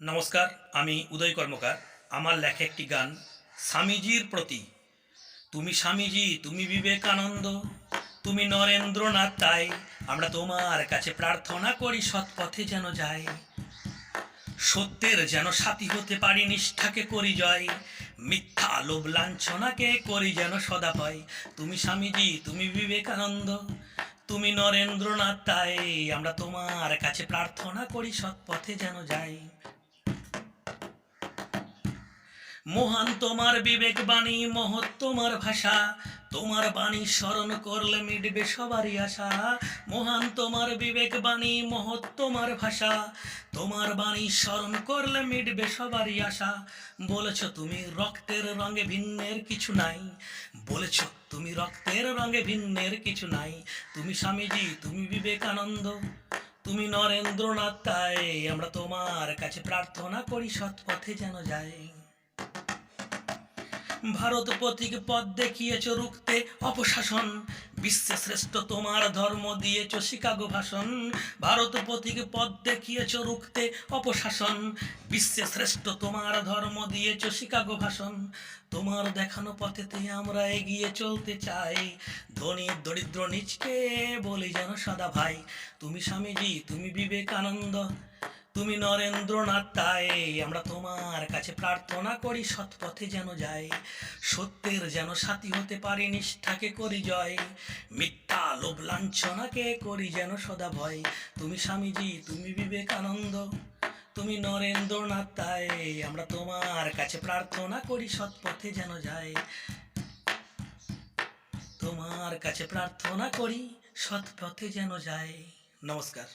নমস্কার, আমি উদয় কর্মকার। আমার লেখা একটি গান স্বামীজির প্রতি। তুমি স্বামীজি, তুমি বিবেকানন্দ, তুমি নরেন্দ্রনাথ, তাই আমরা তোমার কাছে প্রার্থনা করি সৎ পথে যেন যাই, সত্যের যেন সাথী হতে পারি, নিষ্ঠাকে করি জয়, মিথ্যা লোভ লাঞ্ছনাকে করি যেন সদা পাই। তুমি স্বামীজি, তুমি বিবেকানন্দ, তুমি নরেন্দ্রনাথ, তাই আমরা তোমার কাছে প্রার্থনা করি সৎ পথে যেন যাই। মহান তোমার বিবেক বাণী, মহৎ তোমার ভাষা, তোমার বাণী স্মরণ করলে মিটবে সবারই আশা। মহান তোমার বিবেক বাণী, মহৎ তোমার ভাষা, তোমার বাণী স্মরণ করলে মিটবে সবারই আশা। বলেছ তুমি রক্তের রঙে ভিন্নের কিছু নাই, বলেছ তুমি রক্তের রঙে ভিন্নের কিছু নাই। তুমি স্বামীজি, তুমি বিবেকানন্দ, তুমি নরেন্দ্রনাথ, তাই আমরা তোমার কাছে প্রার্থনা করি সৎ পথে যেন যাই। ভারত পথিক পথ দেখিয়েছ রুখতে অপশাসন, বিশ্বে শ্রেষ্ঠ তোমার ধর্ম দিয়েছ শিকাগো ভাষণ। ভারত পথিক পথ দেখিয়েছ রুখতে অপশাসন, বিশ্বে শ্রেষ্ঠ তোমার ধর্ম দিয়েছ শিকাগো ভাষণ। তোমার দেখানো পথেতে আমরা এগিয়ে চলতে চাই, ধনী দরিদ্র নিচকে বলি যেন সদা ভাই। তুমি স্বামীজি, তুমি বিবেকানন্দ, তুমি নরেন্দ্রনাথ, তাই আমরা তোমার কাছে প্রার্থনা করি সৎ পথে যেন যাই, সত্যের যেন সাথী হতে পারি, নিষ্ঠাকে করি জয়, মিথ্যা লোভ লাঞ্ছনাকে করি যেন সদা ভয়। তুমি স্বামীজি, তুমি বিবেকানন্দ, তুমি নরেন্দ্রনাথ, তাই আমরা তোমার কাছে প্রার্থনা করি সৎ পথে যেন যাই, তোমার কাছে প্রার্থনা করি সৎ পথে যেন যাই। নমস্কার।